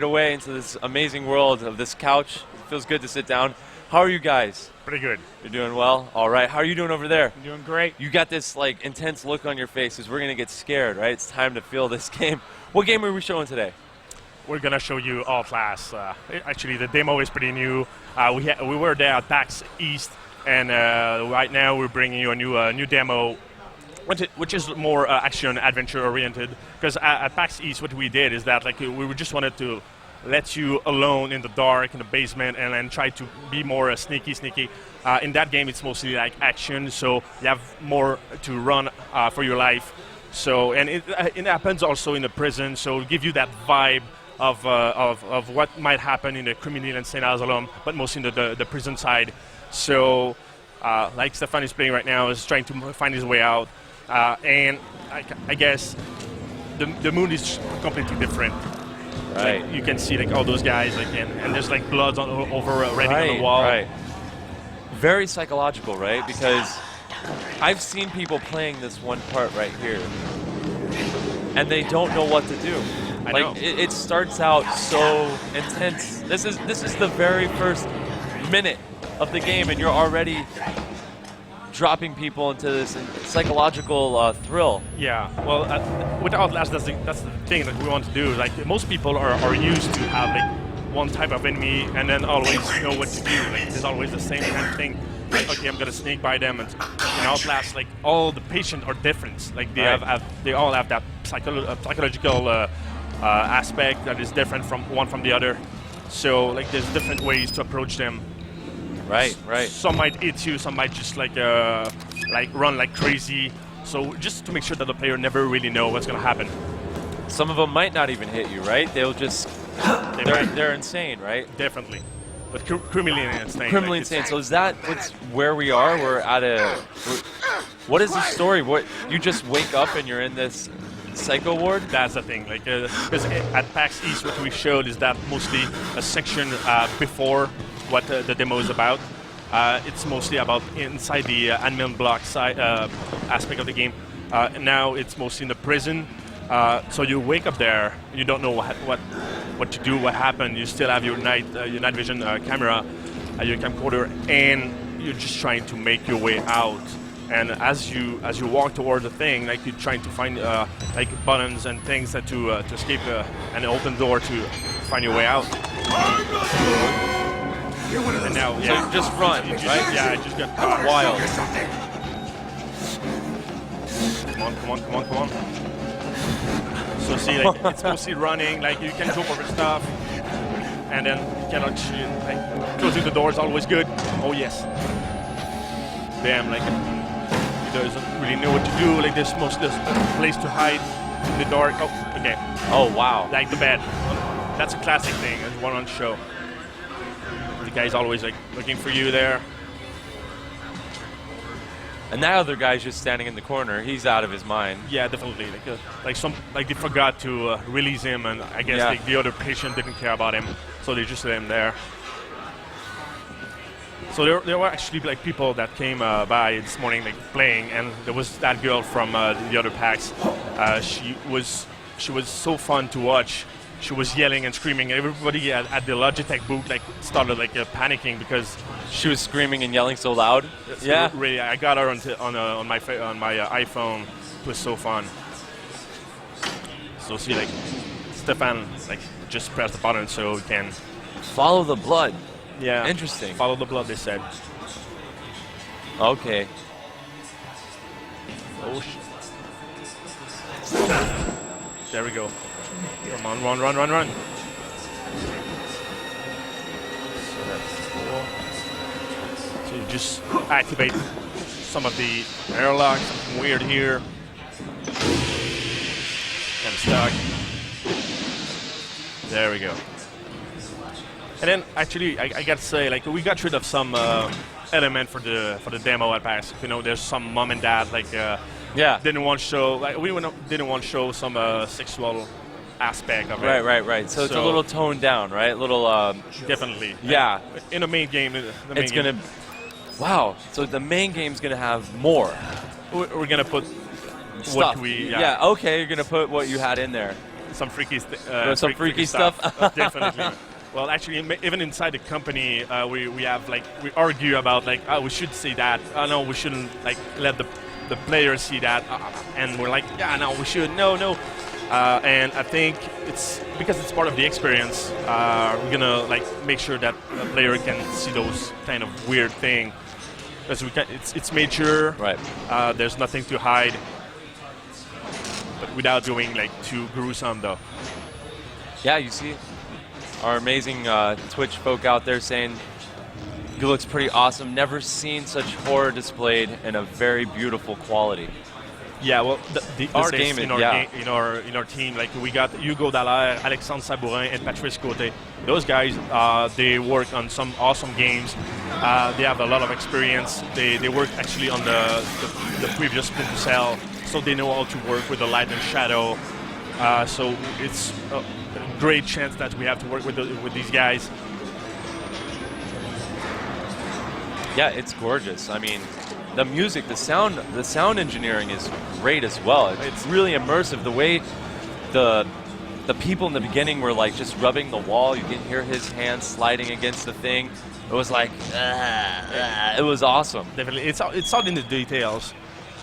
away into this amazing world of this couch. It feels good to sit down. How are you guys? Pretty good. You're doing well? All right. How are you doing over there? I'm doing great. You got this like intense look on your face because we're going to get scared, right? It's time to feel this game. What game are we showing today? We're going to show you Outlast. Actually, the demo is pretty new. We were there at PAX East, and right now we're bringing you a new demo, which is more action adventure oriented. Because at PAX East, what we did is that we just wanted to let you alone in the dark in the basement and then try to be more sneaky. In that game, it's mostly like action, so you have more to run for your life. So and it happens also in the prison, so it'll give you that vibe of what might happen in the criminal insane asylum, but mostly in the prison side. So like Stefan is playing right now, is trying to find his way out, and I guess the mood is completely different. Right. Like, you can see all those guys, and there's blood over writing on the wall. Right. Very psychological, right? Because I've seen people playing this one part right here, and they don't know what to do. I know. It starts out so intense. This is the very first minute of the game, and you're already dropping people into this psychological thrill. Yeah, well, with Outlast, that's the thing that we want to do. Most people are used to have one type of enemy and then always know what to do. There's always the same kind of thing. Okay, I'm gonna sneak by them. And in Outlast, all the patients are different. They all have that psychological aspect that is different from the other. So there's different ways to approach them. Right. Some might hit you, some might just run like crazy. So just to make sure that the player never really know what's gonna happen. Some of them might not even hit you, right? They'll just they're insane, right? Definitely, but criminally insane. Criminally insane. So is that where we are? What is the story? What, you just wake up and you're in this psycho ward? That's the thing. Because at PAX East, what we showed is that mostly a section before what the demo is about. It's mostly about inside the admin block aspect of the game. Now it's mostly in the prison. So you wake up there, you don't know what to do, what happened. You still have your night vision camera, your camcorder, and you're just trying to make your way out. And as you walk toward the thing, you're trying to find buttons and things to escape an open door to find your way out. And now, yeah, so just run, right? Yeah, I just got caught. Wild. Come on. So see, it's mostly running. You can jump over stuff, and then you cannot shoot. Closing the door is always good. Oh yes. Damn, he doesn't really know what to do. There's a place to hide in the dark. Oh, okay. Oh wow. The bed. That's a classic thing. It's one on show. The guy's always looking for you there. And that other guy's just standing in the corner. He's out of his mind. Yeah, definitely. They forgot to release him, and I guess the other patient didn't care about him, so they just let him there. So there were actually people that came by this morning playing, and there was that girl from the other PAX. She was so fun to watch. She was yelling and screaming. Everybody at the Logitech booth started panicking because she was screaming and yelling so loud. Yeah, really. I got her on my iPhone. It was so fun. So see, Stefan just press the button so we can follow the blood. Yeah, interesting. Follow the blood, they said. Okay. Oh shit. There we go. Come on, run. So that's cool. So you just activate some of the airlock, something weird here. Kind of stuck. There we go. And then actually, I gotta say, we got rid of some element for the demo at PAX. There's some mom and dad didn't want to show didn't want to show some sexual aspect of it. Right. So it's a little toned down, right? A little definitely. Yeah. In the main game, wow. So the main game's gonna have more. We're gonna put stuff. what we yeah. Okay. You're gonna put what you had in there. some freaky stuff. Definitely. Well, actually, even inside the company, we have like we argue about like, oh, we should see that. Oh no, we shouldn't like let the players see that. And we're like, yeah, no, we should. No. And I think it's because it's part of the experience. We're gonna like make sure that the player can see those kind of weird thing. Because it's mature. Right. There's nothing to hide. But without doing like too gruesome though. Yeah, you see our amazing Twitch folk out there saying it looks pretty awesome. Never seen such horror displayed in a very beautiful quality. Yeah, well, the artists game, in our team, like we got Hugo Dallaire, Alexandre Sabourin, and Patrice Côté. Those guys, they work on some awesome games. They have a lot of experience. They work actually on the previous Splinter Cell, so they know how to work with the light and shadow. So it's a great chance that we have to work with these guys. Yeah, it's gorgeous. I mean, the music, the sound engineering is great as well. It's really immersive. The way the people in the beginning were like just rubbing the wall. You can hear his hands sliding against the thing. It was like, it was awesome. Definitely, it's all in the details.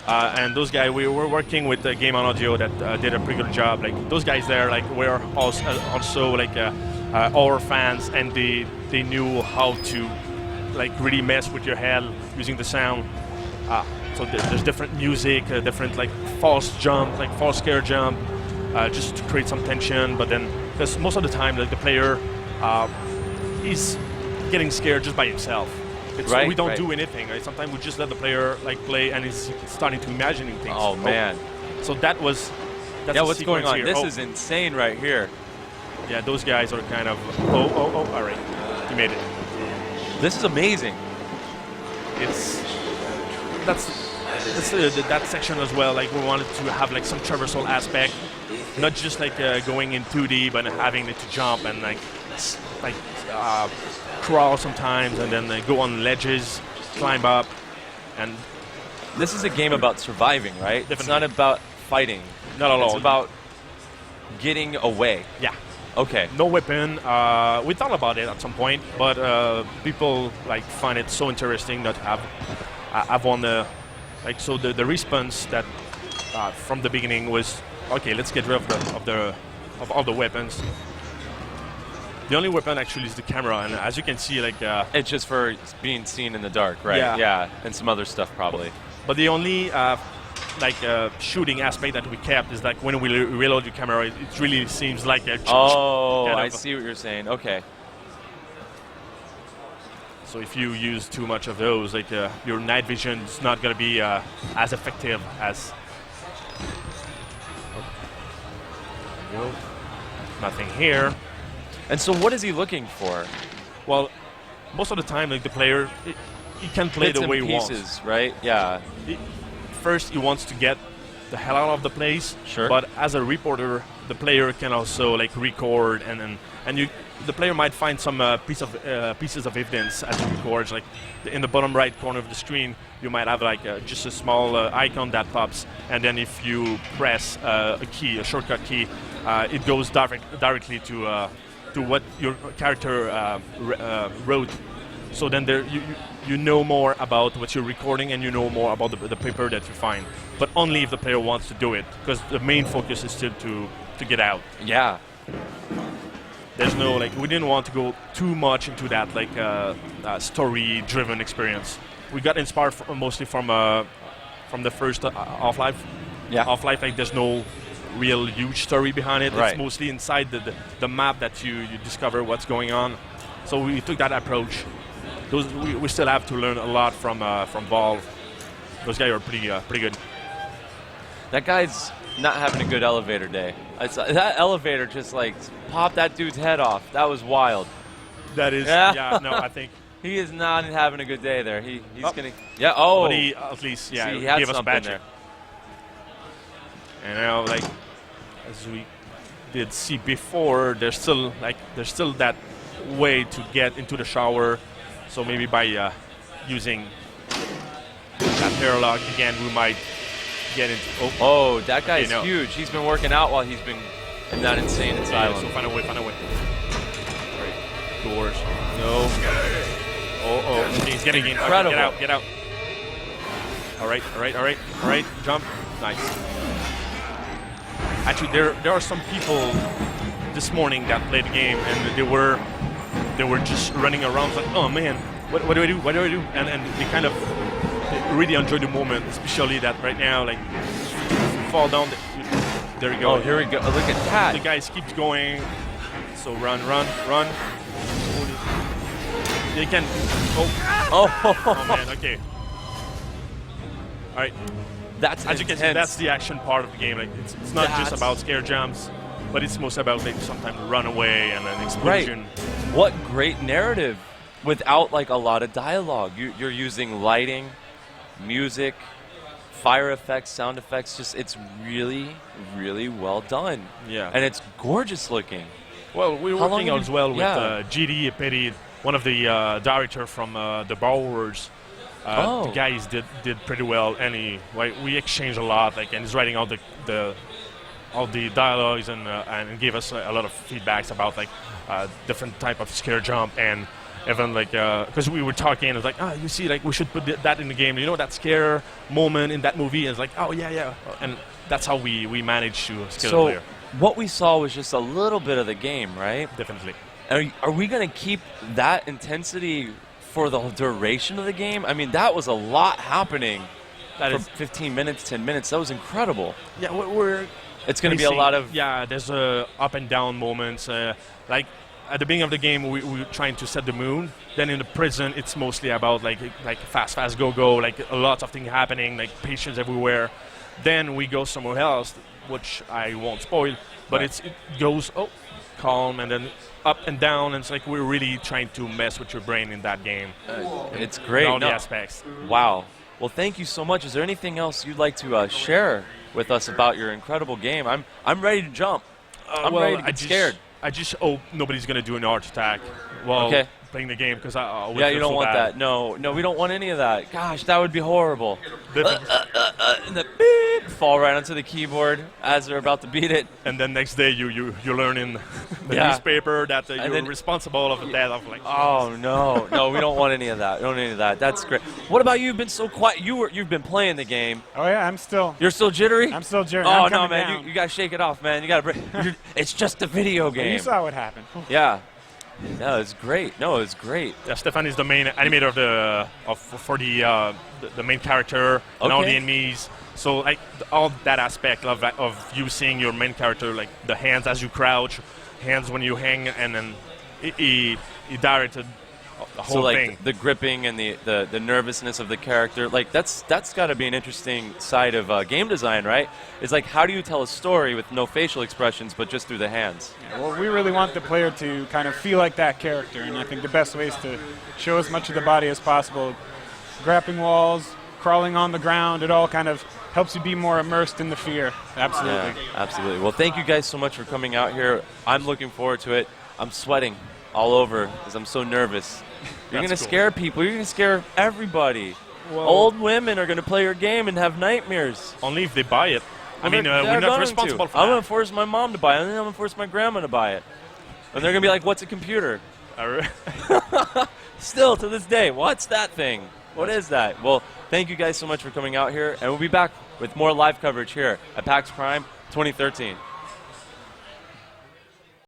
And those guys, we were working with Game on Audio that did a pretty good job. Like those guys there, like were also like horror fans, and they knew how to like really mess with your head using the sound. So there's different music, different like false scare jump, just to create some tension. But then, because most of the time, like the player, is getting scared just by himself. We don't do anything. Right? Sometimes we just let the player like play, and he's starting to imagining things. Oh man! So that's what's going on? Here. This is insane right here. Yeah, those guys are kind of all right. You made it. This is amazing. That's that section as well. Like we wanted to have like some traversal aspect, not just like going in 2D, but having it to jump and like crawl sometimes, and then go on ledges, climb up, and this is a game about surviving, right? Definitely. It's not about fighting. Not at all. It's about getting away. Yeah. Okay. No weapon. We thought about it at some point, but people like find it so interesting not to have one. So the response that from the beginning was, okay, let's get rid of all the weapons. The only weapon actually is the camera, and as you can see, like it's just for being seen in the dark, right? Yeah. And some other stuff probably. But the only shooting aspect that we kept is like when we reload your camera, it really seems like a. I see what you're saying. Okay. So if you use too much of those, like your night vision is not going to be as effective as. There we go. Nothing here. And so, what is he looking for? Well, most of the time, like the player, he can play the way he wants. Right? Yeah. First, he wants to get the hell out of the place. Sure. But as a reporter, the player can also like record, and the player might find some pieces of evidence as he records. Like in the bottom right corner of the screen, you might have like just a small icon that pops, and then if you press a shortcut key, it goes directly to what your character wrote. So then you know more about what you're recording, and you know more about the paper that you find. But only if the player wants to do it, because the main focus is still to get out. Yeah. There's no we didn't want to go too much into that story-driven experience. We got inspired mostly from the first Half-Life. Yeah. Half-Life, there's no real huge story behind it. Right. It's mostly inside the map that you discover what's going on. So we took that approach. We still have to learn a lot from Valve. Those guys are pretty good. That guy's not having a good elevator day. That elevator just popped that dude's head off. That was wild. That is, I think he is not having a good day there. He's gonna, but he at least, he had gave us a badge there. And now, as we did see before, there's still that way to get into the shower. So maybe by using that airlock again, we might get into. Oh, that guy's huge. He's been working out while he's been in that insane asylum. So find a way, find a way. Right. Doors. No. Oh, okay, he's getting in. Incredible. Get out. All right. Jump. Nice. Actually, there are some people this morning that played the game, and they were just running around like, oh man, what do I do? What do I do? And they kind of really enjoy the moment, especially that right now, like, if you fall down. There we go. Oh, here we go. Look at that. The guy keeps going. So run. They can. Oh man. Okay. All right. That's As you can see, that's the action part of the game. Like it's not just about scare jumps, but it's most about like sometimes run away and an explosion. Right. What great narrative without like a lot of dialogue. You're using lighting, music, fire effects, sound effects. Just it's really, really well done. Yeah. And it's gorgeous looking. Well, we're How long working have as you- well with yeah. GD Petit, one of the director from the Borrowers. The guys did pretty well, and we exchanged a lot. Like, and he's writing all the dialogues and gave us a lot of feedbacks about like different type of scare jump, and even like because we were talking, it's like, you see, like we should put that in the game. You know, that scare moment in that movie, and it's like, oh yeah, and that's how we managed to scale the player. What we saw was just a little bit of the game, right? Definitely. Are we going to keep that intensity for the duration of the game? I mean, that was a lot happening. That for is 15 minutes, 10 minutes. That was incredible. Yeah, we're It's going to be a lot of... Yeah, there's up and down moments. Like at the beginning of the game, we were trying to set the moon. Then in the prison, it's mostly about like fast, go, like a lot of things happening, like patients everywhere. Then we go somewhere else, which I won't spoil, but Right. it goes calm and then up and down, and it's like we're really trying to mess with your brain in that game. It's great. In all No. the aspects. Wow. Well, thank you so much. Is there anything else you'd like to share with us about your incredible game? I'm ready to jump. I'm ready to get scared. I just hope nobody's gonna do an art attack while Okay. playing the game, because I would Yeah, feel you don't so want bad. that. No, we don't want any of that. Gosh, that would be horrible. Definitely. And the beep fall right onto the keyboard as they're about to beat it. And then next day you learn in the Yeah. newspaper that you're then- responsible of the death of like. Oh no, we don't want any of that. We don't want any of that. That's great. What about you? You've been so quiet. You've been playing the game. Oh yeah, I'm still Jittery? I'm still jittery. Oh I'm no, coming man, down. you gotta shake it off, man. You gotta. It's just a video game. You saw what happened. Yeah. No, it's great. No, it's great. Yeah, Stefan is the main animator for the main character and all the Okay. enemies. So like all that aspect of you seeing your main character, like the hands as you crouch, hands when you hang, and then he directed the whole So like thing. the gripping and the nervousness of the character, like that's got to be an interesting side of game design, right? It's like, how do you tell a story with no facial expressions but just through the hands? Yeah, well, we really want the player to kind of feel like that character, and I think the best way is to show as much of the body as possible. Grappling walls, crawling on the ground, it all kind of helps you be more immersed in the fear. Absolutely. Yeah, absolutely. Well, thank you guys so much for coming out here. I'm looking forward to it. I'm sweating all over because I'm so nervous. You're going to That's cool. scare people. You're going to scare everybody. Well- Old women are going to play your game and have nightmares. Only if they buy it. I mean, They're we're not going responsible to. for I'm that. going to force my mom to buy it, and then I'm going to force my grandma to buy it. And they're going to be like, what's a computer? Still, to this day, what's that thing? What is that? Well, thank you guys so much for coming out here, and we'll be back with more live coverage here at PAX Prime 2013.